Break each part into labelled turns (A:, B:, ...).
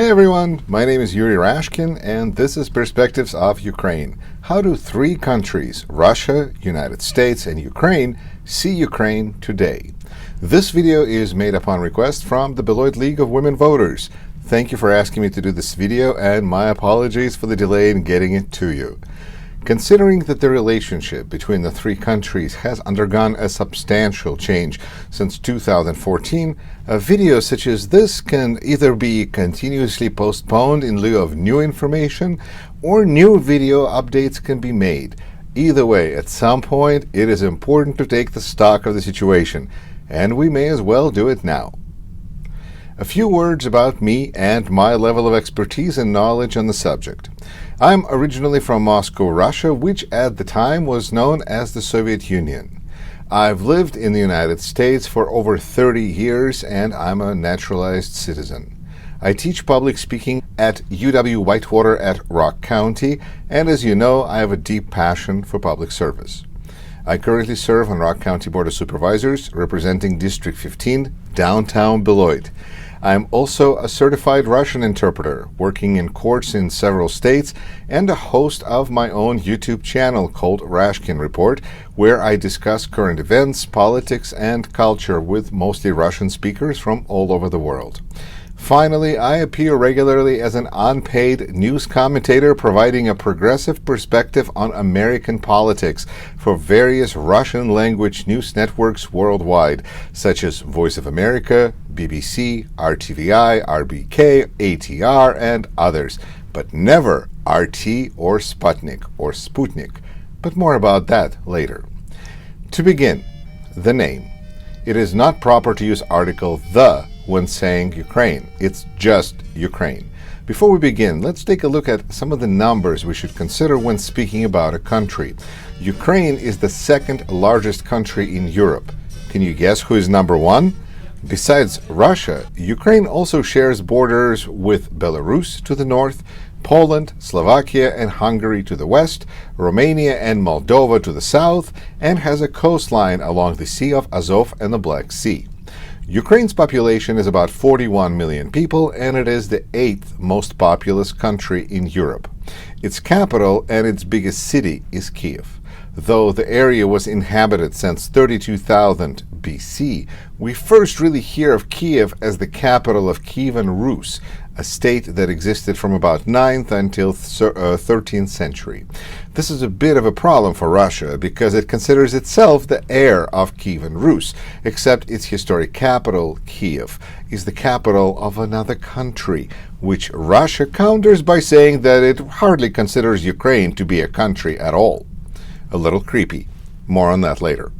A: Hey everyone, my name is Yuri Rashkin, and this is Perspectives of Ukraine. How do three countries, Russia, United States, and Ukraine, see Ukraine today? This video is made upon request from the Beloit League of Women Voters. Thank you for asking me to do this video, and my apologies for the delay in getting it to you. Considering that the relationship between the three countries has undergone a substantial change since 2014, a video such as this can either be continuously postponed in lieu of new information, or new video updates can be made. Either way, at some point, it is important to take the stock of the situation, and we may as well do it now. A few words about me and my level of expertise and knowledge on the subject. I'm originally from Moscow, Russia, which at the time was known as the Soviet Union. I've lived in the United States for over 30 years, and I'm a naturalized citizen. I teach public speaking at UW-Whitewater at Rock County, and as you know, I have a deep passion for public service. I currently serve on Rock County Board of Supervisors, representing District 15, downtown Beloit. I am also a certified Russian interpreter, working in courts in several states, and a host of my own YouTube channel called Rashkin Report, where I discuss current events, politics, and culture with mostly Russian speakers from all over the world. Finally, I appear regularly as an unpaid news commentator, providing a progressive perspective on American politics for various Russian-language news networks worldwide, such as Voice of America, BBC, RTVI, RBK, ATR, and others, but never RT or Sputnik. But more about that later. To begin, the name. It is not proper to use article "the" when saying Ukraine. It's just Ukraine. Before we begin, let's take a look at some of the numbers we should consider when speaking about a country. Ukraine is the second largest country in Europe. Can you guess who is number one? Besides Russia, Ukraine also shares borders with Belarus to the north, Poland, Slovakia, and Hungary to the west, Romania and Moldova to the south, and has a coastline along the Sea of Azov and the Black Sea. Ukraine's population is about 41 million people, and it is the 8th most populous country in Europe. Its capital and its biggest city is Kiev. Though the area was inhabited since 32,000 BC, we first really hear of Kiev as the capital of Kievan Rus, a state that existed from about 9th until 13th century. This is a bit of a problem for Russia because it considers itself the heir of Kievan Rus, except its historic capital, Kiev, is the capital of another country, which Russia counters by saying that it hardly considers Ukraine to be a country at all. A little creepy. More on that later.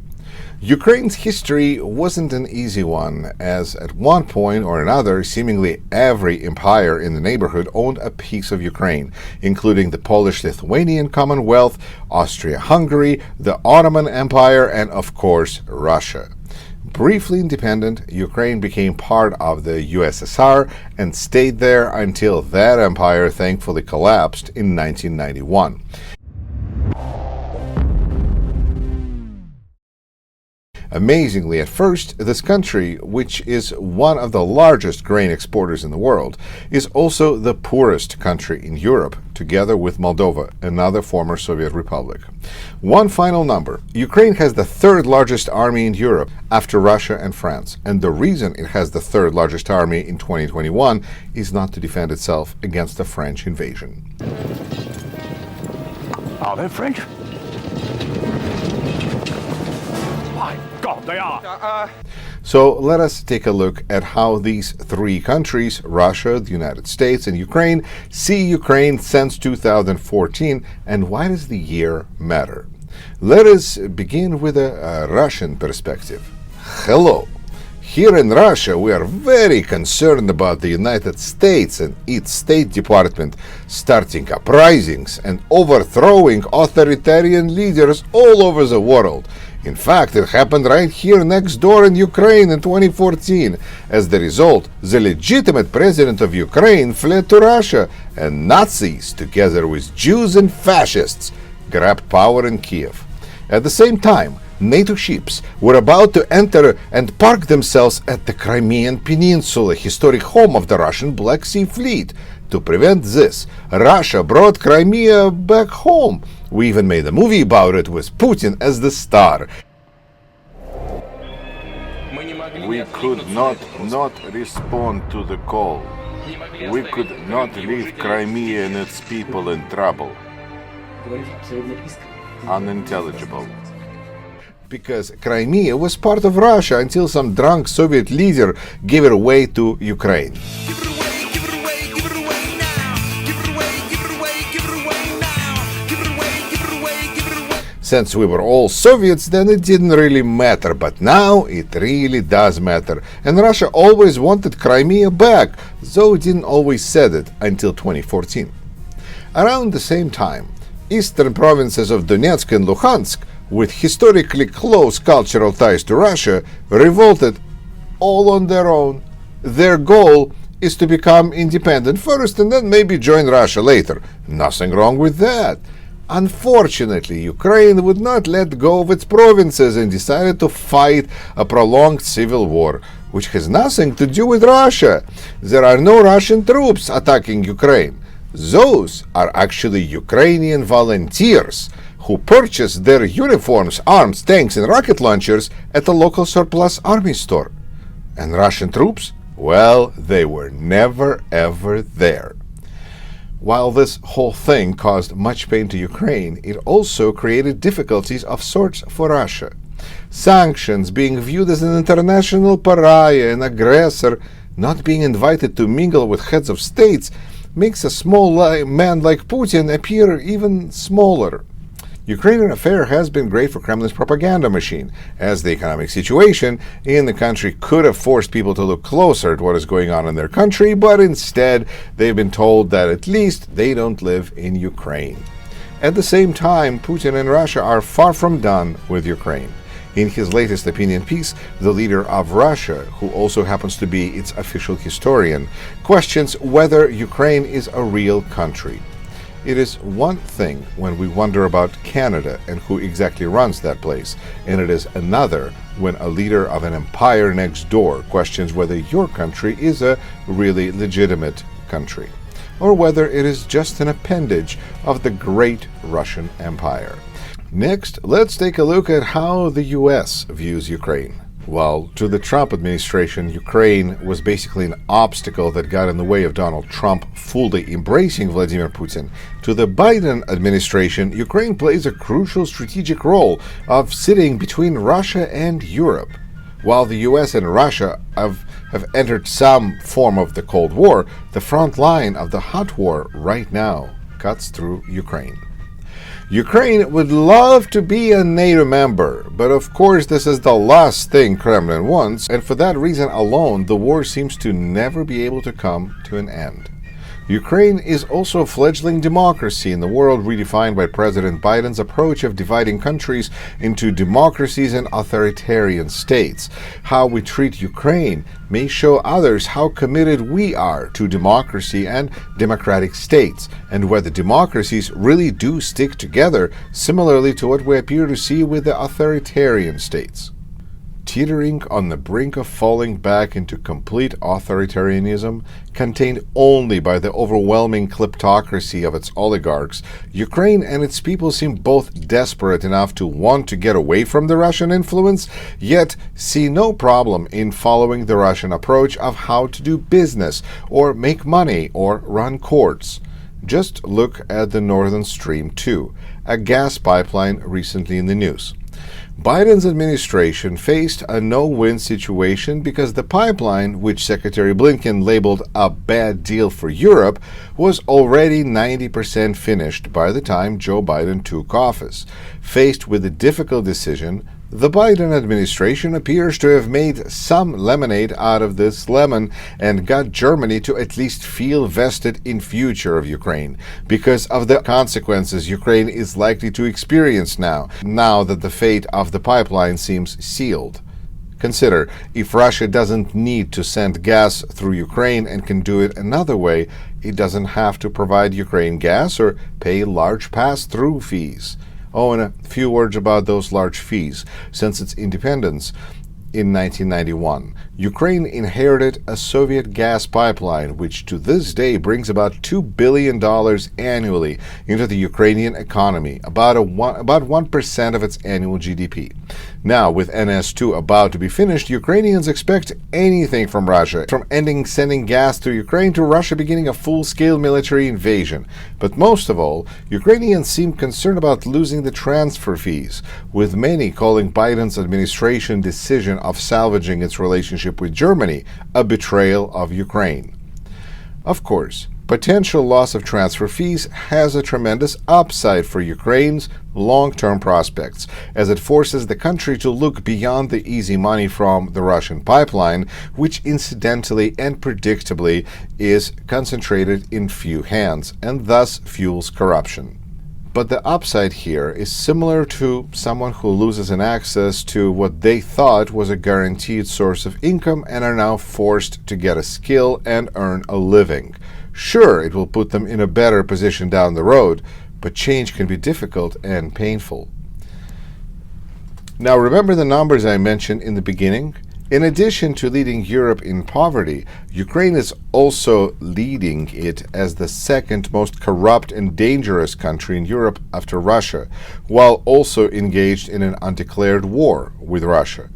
A: Ukraine's history wasn't an easy one, as at one point or another, seemingly every empire in the neighborhood owned a piece of Ukraine, including the Polish-Lithuanian Commonwealth, Austria-Hungary, the Ottoman Empire, and of course, Russia. Briefly independent, Ukraine became part of the USSR and stayed there until that empire thankfully collapsed in 1991. Amazingly, at first, this country, which is one of the largest grain exporters in the world, is also the poorest country in Europe, together with Moldova, another former Soviet republic. One final number. Ukraine has the third largest army in Europe after Russia and France, and the reason it has the third largest army in 2021 is not to defend itself against the French invasion.
B: Are they French? God, they are.
A: So let us take a look at how these three countries, Russia, the United States, and Ukraine, see Ukraine since 2014, and why does the year matter? Let us begin with a Russian perspective. Hello. Here in Russia, we are very concerned about the United States and its State Department starting uprisings and overthrowing authoritarian leaders all over the world. In fact, it happened right here next door in Ukraine in 2014. As the result, the legitimate president of Ukraine fled to Russia, and Nazis, together with Jews and fascists, grabbed power in Kiev. At the same time, NATO ships were about to enter and park themselves at the Crimean Peninsula, historic home of the Russian Black Sea Fleet. To prevent this, Russia brought Crimea back home. We even made a movie about it with Putin as the star.
B: We could not respond to the call. We could not leave Crimea and its people in trouble. Unintelligible.
A: Because Crimea was part of Russia until some drunk Soviet leader gave it away to Ukraine. Since we were all Soviets, then it didn't really matter, but now it really does matter. And Russia always wanted Crimea back, though it didn't always said it until 2014. Around the same time, eastern provinces of Donetsk and Luhansk, with historically close cultural ties to Russia, revolted all on their own. Their goal is to become independent first and then maybe join Russia later. Nothing wrong with that. Unfortunately, Ukraine would not let go of its provinces and decided to fight a prolonged civil war, which has nothing to do with Russia. There are no Russian troops attacking Ukraine. Those are actually Ukrainian volunteers who purchased their uniforms, arms, tanks, and rocket launchers at a local surplus army store. And Russian troops? Well, they were never ever there. While this whole thing caused much pain to Ukraine, it also created difficulties of sorts for Russia. Sanctions, being viewed as an international pariah and aggressor, not being invited to mingle with heads of states, makes a small man like Putin appear even smaller. Ukrainian affair has been great for Kremlin's propaganda machine, as the economic situation in the country could have forced people to look closer at what is going on in their country, but instead they've been told that at least they don't live in Ukraine. At the same time, Putin and Russia are far from done with Ukraine. In his latest opinion piece, the leader of Russia, who also happens to be its official historian, questions whether Ukraine is a real country. It is one thing when we wonder about Canada and who exactly runs that place, and it is another when a leader of an empire next door questions whether your country is a really legitimate country, or whether it is just an appendage of the great Russian Empire. Next, let's take a look at how the US views Ukraine. While to the Trump administration, Ukraine was basically an obstacle that got in the way of Donald Trump fully embracing Vladimir Putin, to the Biden administration, Ukraine plays a crucial strategic role of sitting between Russia and Europe. While the US and Russia have entered some form of the Cold War, the front line of the hot war right now cuts through Ukraine. Ukraine would love to be a NATO member, but of course this is the last thing Kremlin wants, and for that reason alone, the war seems to never be able to come to an end. Ukraine is also a fledgling democracy in the world redefined by President Biden's approach of dividing countries into democracies and authoritarian states. How we treat Ukraine may show others how committed we are to democracy and democratic states, and whether democracies really do stick together, similarly to what we appear to see with the authoritarian states. Teetering on the brink of falling back into complete authoritarianism, contained only by the overwhelming kleptocracy of its oligarchs, Ukraine and its people seem both desperate enough to want to get away from the Russian influence, yet see no problem in following the Russian approach of how to do business, or make money, or run courts. Just look at the Northern Stream 2, a gas pipeline recently in the news. Biden's administration faced a no-win situation because the pipeline, which Secretary Blinken labeled a bad deal for Europe, was already 90% finished by the time Joe Biden took office. Faced with a difficult decision, the Biden administration appears to have made some lemonade out of this lemon and got Germany to at least feel vested in future of Ukraine because of the consequences Ukraine is likely to experience now that the fate of the pipeline seems sealed. Consider, if Russia doesn't need to send gas through Ukraine and can do it another way, it doesn't have to provide Ukraine gas or pay large pass-through fees. Oh, and a few words about those large fees. Since its independence in 1991, Ukraine inherited a Soviet gas pipeline, which to this day brings about $2 billion annually into the Ukrainian economy, about 1% of its annual GDP. Now, with NS2 about to be finished, Ukrainians expect anything from Russia, from ending sending gas to Ukraine to Russia beginning a full-scale military invasion. But most of all, Ukrainians seem concerned about losing the transfer fees, with many calling Biden's administration decision of salvaging its relationship with Germany a betrayal of Ukraine. Of course, potential loss of transfer fees has a tremendous upside for Ukraine's long-term prospects, as it forces the country to look beyond the easy money from the Russian pipeline, which incidentally and predictably is concentrated in few hands, and thus fuels corruption. But the upside here is similar to someone who loses an access to what they thought was a guaranteed source of income and are now forced to get a skill and earn a living. Sure, it will put them in a better position down the road, but change can be difficult and painful. Now, remember the numbers I mentioned in the beginning? In addition to leading Europe in poverty, Ukraine is also leading it as the second most corrupt and dangerous country in Europe after Russia, while also engaged in an undeclared war with Russia.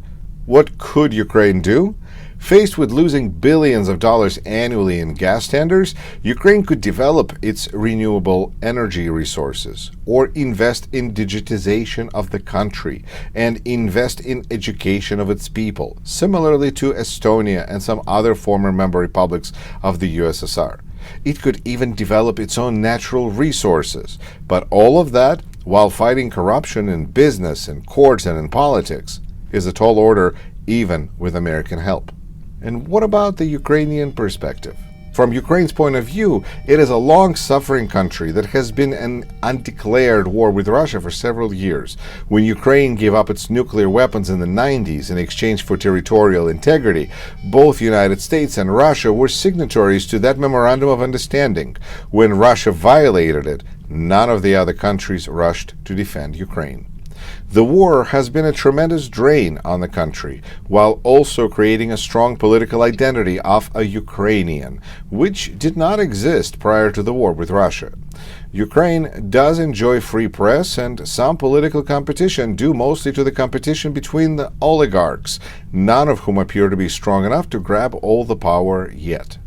A: What could Ukraine do? Faced with losing billions of dollars annually in gas tenders, Ukraine could develop its renewable energy resources, or invest in digitization of the country, and invest in education of its people, similarly to Estonia and some other former member republics of the USSR. It could even develop its own natural resources, but all of that while fighting corruption in business, in courts, and in politics is a tall order, even with American help. And what about the Ukrainian perspective? From Ukraine's point of view, it is a long-suffering country that has been in an undeclared war with Russia for several years. When Ukraine gave up its nuclear weapons in the 90s in exchange for territorial integrity, both United States and Russia were signatories to that memorandum of understanding. When Russia violated it, none of the other countries rushed to defend Ukraine. The war has been a tremendous drain on the country, while also creating a strong political identity of a Ukrainian, which did not exist prior to the war with Russia. Ukraine does enjoy free press and some political competition due mostly to the competition between the oligarchs, none of whom appear to be strong enough to grab all the power yet.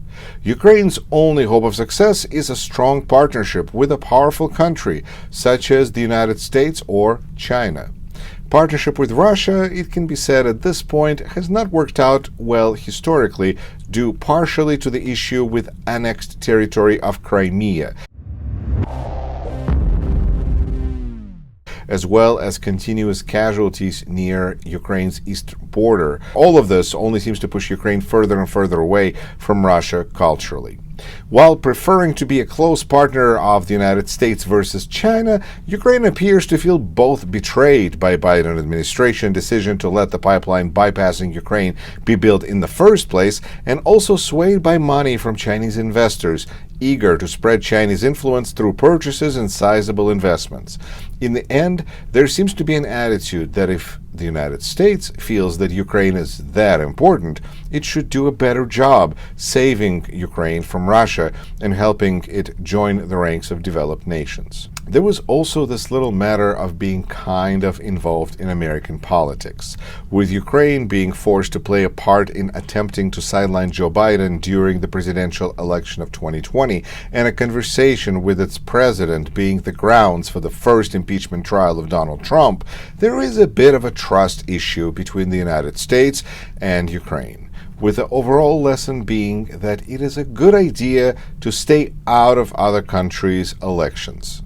A: Ukraine's only hope of success is a strong partnership with a powerful country, such as the United States or China. Partnership with Russia, it can be said at this point, has not worked out well historically, due partially to the issue with annexed territory of Crimea, as well as continuous casualties near Ukraine's east border. All of this only seems to push Ukraine further and further away from Russia culturally. While preferring to be a close partner of the United States versus China, Ukraine appears to feel both betrayed by Biden administration decision to let the pipeline bypassing Ukraine be built in the first place, and also swayed by money from Chinese investors, eager to spread Chinese influence through purchases and sizable investments. In the end, there seems to be an attitude that if the United States feels that Ukraine is that important, it should do a better job saving Ukraine from Russia and helping it join the ranks of developed nations. There was also this little matter of being kind of involved in American politics, with Ukraine being forced to play a part in attempting to sideline Joe Biden during the presidential election of 2020, and a conversation with its president being the grounds for the first impeachment trial of Donald Trump. There is a bit of a trust issue between the United States and Ukraine, with the overall lesson being that it is a good idea to stay out of other countries' elections.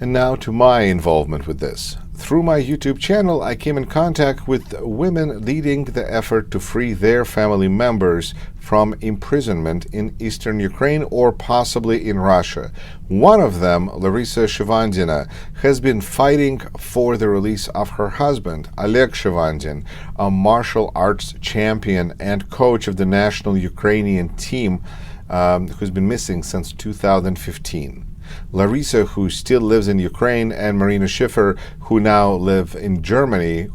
A: And now to my involvement with this. Through my YouTube channel, I came in contact with women leading the effort to free their family members from imprisonment in eastern Ukraine or possibly in Russia. One of them, Larissa Shevandina, has been fighting for the release of her husband, Oleg Shevandin, a martial arts champion and coach of the national Ukrainian team who's been missing since 2015. Larissa, who still lives in Ukraine, and Marina Schiffer, who now live in Germany,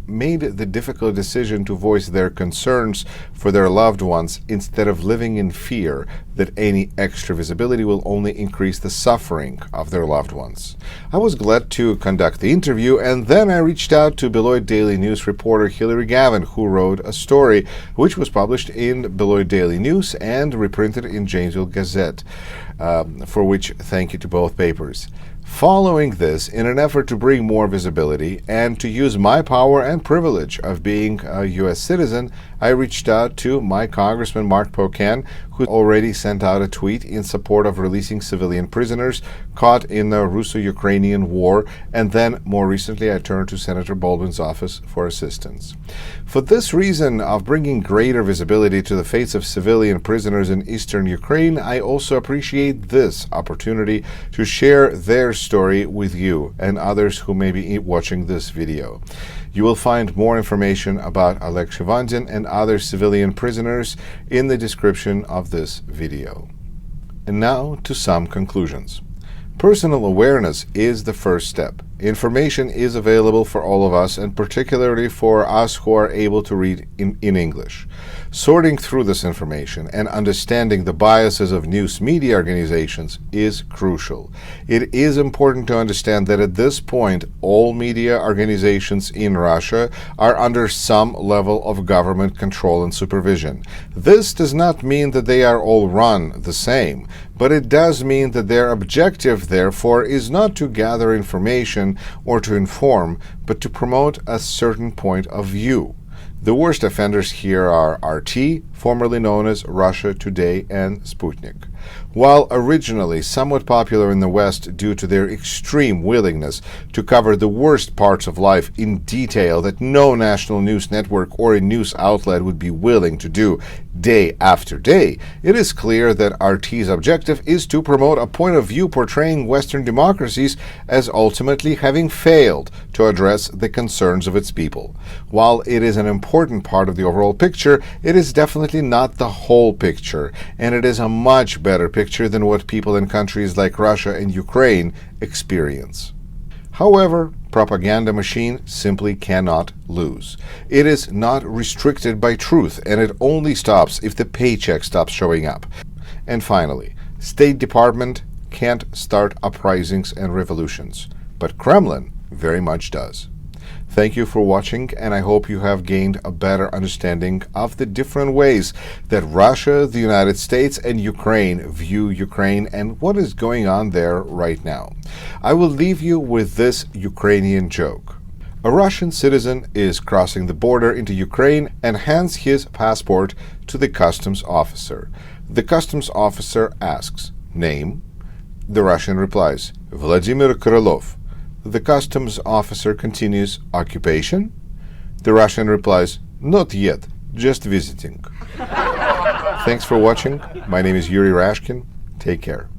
A: made the difficult decision to voice their concerns for their loved ones instead of living in fear that any extra visibility will only increase the suffering of their loved ones. I was glad to conduct the interview, and then I reached out to Beloit Daily News reporter Hilary Gavin, who wrote a story which was published in Beloit Daily News and reprinted in Janesville Gazette, for which thank you to both papers. Following this, in an effort to bring more visibility and to use my power and privilege of being a U.S. citizen, I reached out to my Congressman Mark Pocan, who already sent out a tweet in support of releasing civilian prisoners caught in the Russo-Ukrainian war, and then more recently I turned to Senator Baldwin's office for assistance. For this reason of bringing greater visibility to the fates of civilian prisoners in eastern Ukraine, I also appreciate this opportunity to share their story with you and others who may be watching this video. You will find more information about Oleg Shivandin and other civilian prisoners in the description of this video. And now to some conclusions. Personal awareness is the first step. Information is available for all of us, and particularly for us who are able to read in English. Sorting through this information and understanding the biases of news media organizations is crucial. It is important to understand that at this point, all media organizations in Russia are under some level of government control and supervision. This does not mean that they are all run the same, but it does mean that their objective, therefore, is not to gather information or to inform, but to promote a certain point of view. The worst offenders here are RT, formerly known as Russia Today, and Sputnik. While originally somewhat popular in the West due to their extreme willingness to cover the worst parts of life in detail that no national news network or a news outlet would be willing to do day after day, it is clear that RT's objective is to promote a point of view portraying Western democracies as ultimately having failed to address the concerns of its people. While it is an important part of the overall picture, it is definitely not the whole picture, and it is a much better picture than what people in countries like Russia and Ukraine experience. However, propaganda machine simply cannot lose. It is not restricted by truth, and it only stops if the paycheck stops showing up. And finally, State Department can't start uprisings and revolutions, but Kremlin very much does. Thank you for watching, and I hope you have gained a better understanding of the different ways that Russia, the United States, and Ukraine view Ukraine and what is going on there right now. I will leave you with this Ukrainian joke. A Russian citizen is crossing the border into Ukraine and hands his passport to the customs officer. The customs officer asks, "Name?" The Russian replies, "Vladimir Krylov." The customs officer continues, "Occupation?" The Russian replies, "Not yet, just visiting." Thanks for watching. My name is Yuri Rashkin. Take care.